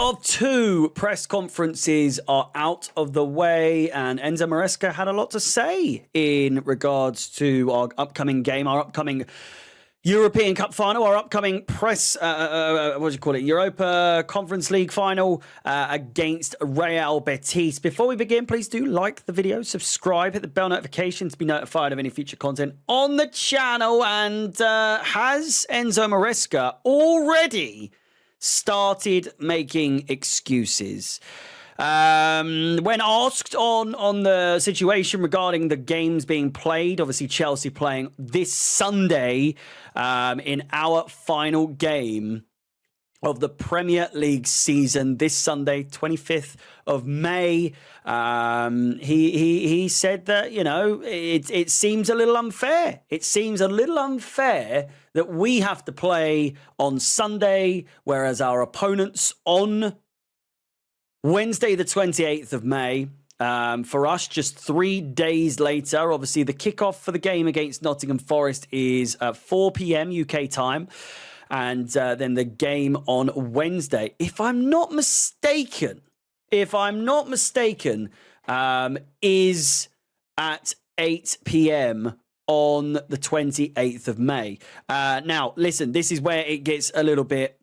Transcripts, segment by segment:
of two press conferences are out of the way, and Enzo Maresca had a lot to say in regards to our upcoming game, our upcoming European Cup final, our upcoming Europa Conference League final against Real Betis. Before we begin, please do like the video, subscribe, hit the bell notification to be notified of any future content on the channel. And has Enzo Maresca already started making excuses? When asked on the situation regarding the games being played, obviously Chelsea playing this Sunday in our final game of the Premier League season this Sunday, 25th of May. He said that, you know, it seems a little unfair. It seems a little unfair that we have to play on Sunday, whereas our opponents on Wednesday, the 28th of May, for us, just 3 days later. Obviously, the kickoff for the game against Nottingham Forest is at 4 p.m. UK time. And then the game on Wednesday, if I'm not mistaken, is at 8 p.m. on the 28th of May. Now, listen, this is where it gets a little bit,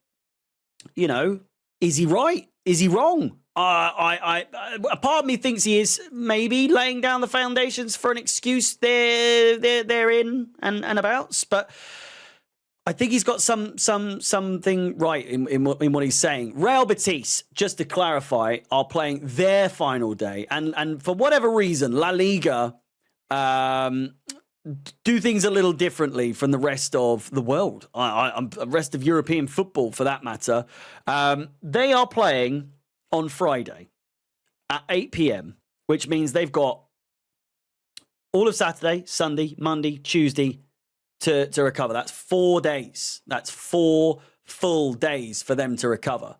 you know, is he right? Is he wrong? A part of me thinks he is maybe laying down the foundations for an excuse they're in and abouts, but I think he's got something right in what he's saying. Real Betis, just to clarify, are playing their final day, and for whatever reason, La Liga do things a little differently from the rest of the world, the rest of European football for that matter. They are playing on Friday at 8 p.m., which means they've got all of Saturday, Sunday, Monday, Tuesday to recover. That's 4 days. That's 4 full days for them to recover.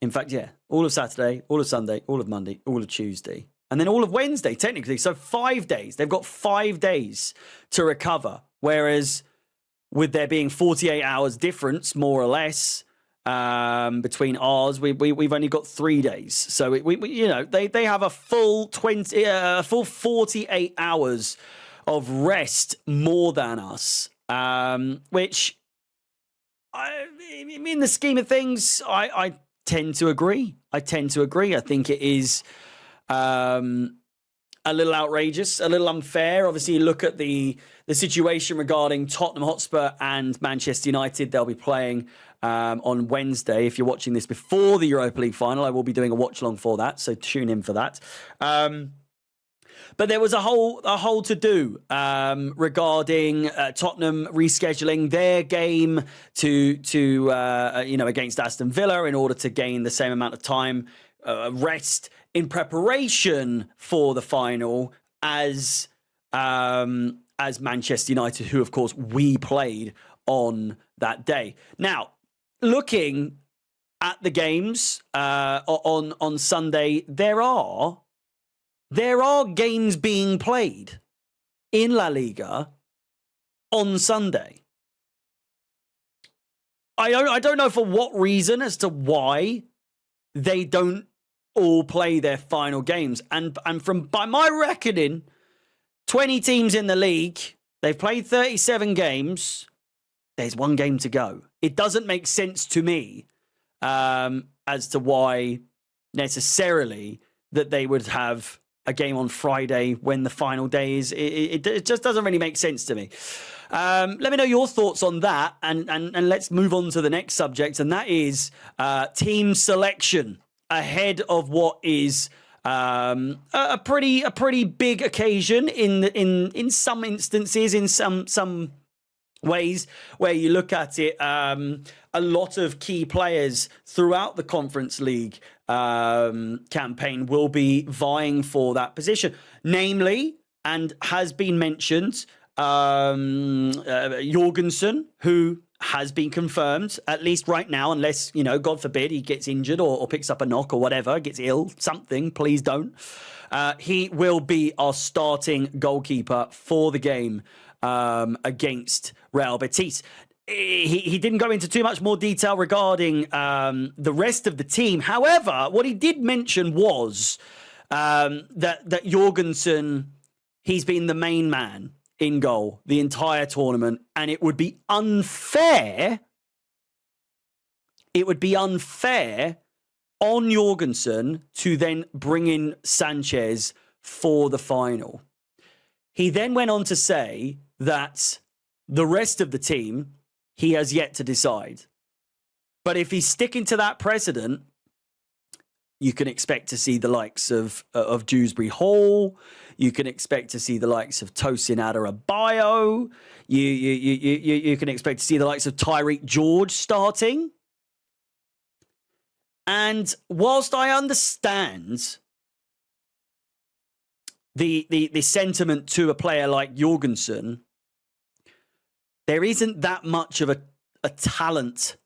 In fact, yeah, all of Saturday, all of Sunday, all of Monday, all of Tuesday, and then all of Wednesday, technically. So 5 days. They've got 5 days to recover, whereas with there being 48 hours difference, more or less, between ours, we've only got 3 days. So we you know, they have a full 48 hours of rest more than us, which in the scheme of things, I tend to agree. I think it is a little outrageous, a little unfair. Obviously, you look at the situation regarding Tottenham Hotspur and Manchester United. They'll be playing on Wednesday. If you're watching this before the Europa League final, I will be doing a watch along for that, so tune in for that. But there was a whole to do regarding Tottenham rescheduling their game to against Aston Villa in order to gain the same amount of time rest in preparation for the final as Manchester United, who of course we played on that day. Now, looking at the games on Sunday, there are games being played in La Liga on Sunday. I don't know for what reason as to why they don't all play their final games. And by my reckoning, 20 teams in the league, they've played 37 games. There's 1 game to go. It doesn't make sense to me as to why necessarily that they would have a game on Friday when the final day is. It just doesn't really make sense to me. Let me know your thoughts on that, and let's move on to the next subject, and that is team selection ahead of what is a pretty big occasion in some instances, in some ways where you look at it. A lot of key players throughout the Conference League campaign will be vying for that position, namely, and has been mentioned, Jorgensen, who has been confirmed, at least right now, unless, you know, God forbid, he gets injured or picks up a knock or whatever, gets ill, something, please don't. He will be our starting goalkeeper for the game against Real Betis. he didn't go into too much more detail regarding the rest of the team. However, what he did mention was that Jorgensen, he's been the main man in goal the entire tournament, and it would be unfair. It would be unfair on Jorgensen to then bring in Sanchez for the final. He then went on to say that the rest of the team, he has yet to decide. But if he's sticking to that precedent, you can expect to see the likes of Dewsbury Hall. You can expect to see the likes of Tosin Adarabioyo. You can expect to see the likes of Tyreek George starting. And whilst I understand the sentiment to a player like Jorgensen, there isn't that much of a talent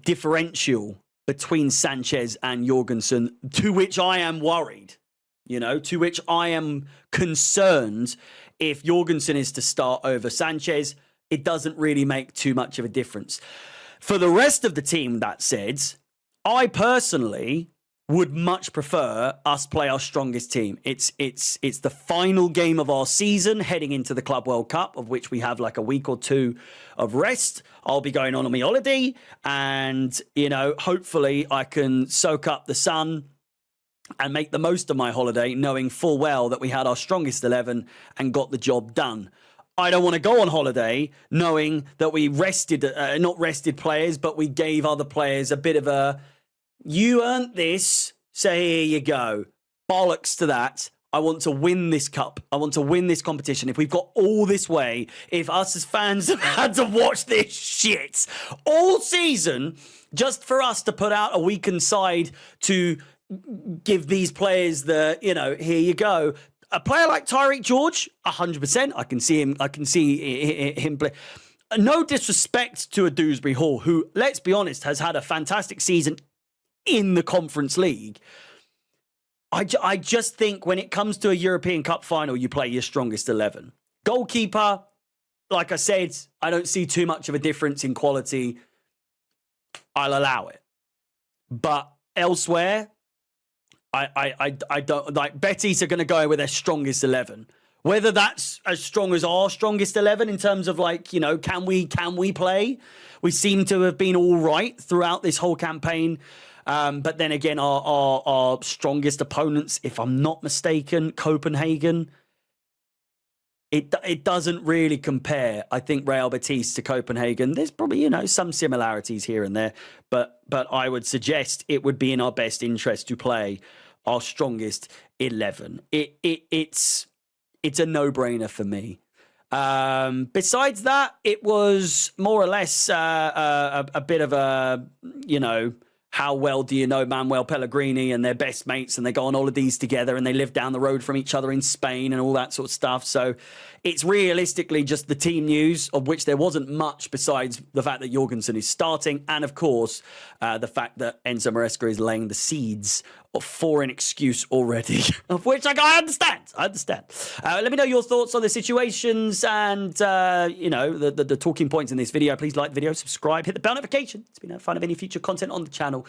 differential between Sanchez and Jorgensen, to which I am worried, to which I am concerned. If Jorgensen is to start over Sanchez, it doesn't really make too much of a difference. For the rest of the team, that said, I personally would much prefer us play our strongest team. It's the final game of our season heading into the Club World Cup, of which we have like a week or two of rest. I'll be going on my holiday, and hopefully I can soak up the sun and make the most of my holiday, knowing full well that we had our strongest 11 and got the job done. I don't want to go on holiday knowing that we not rested players, but we gave other players a bit of a, you earned this, so here you go. Bollocks to that. I want to win this cup. I want to win this competition. If we've got all this way, if us as fans have had to watch this shit all season just for us to put out a weakened side to give these players the, here you go. A player like Tyreek George, 100%. I can see him play. No disrespect to a Dewsbury Hall, who, let's be honest, has had a fantastic season in the Conference League. I just think when it comes to a European Cup final, you play your strongest 11. Goalkeeper, like I said, I don't see too much of a difference in quality. I'll allow it. But elsewhere, I don't like. Betis are going to go with their strongest 11. Whether that's as strong as our strongest 11 in terms of can we play? We seem to have been all right throughout this whole campaign. But then again, our strongest opponents, if I'm not mistaken, Copenhagen, it doesn't really compare. I think Real Betis to Copenhagen. There's probably, some similarities here and there, but I would suggest it would be in our best interest to play our strongest 11. It's a no-brainer for me. Besides that, it was more or less a bit of a, how well do you know Manuel Pellegrini and their best mates, and they go on holidays together and they live down the road from each other in Spain and all that sort of stuff. So it's realistically just the team news, of which there wasn't much besides the fact that Jorgensen is starting, and of course the fact that Enzo Maresca is laying the seeds for an excuse already, of which I understand. Let me know your thoughts on the situations and the talking points in this video. Please like the video, subscribe, hit the bell notification to be notified of any future content on the channel.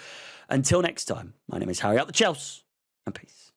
Until next time, my name is Harry out the Chelsea, and peace.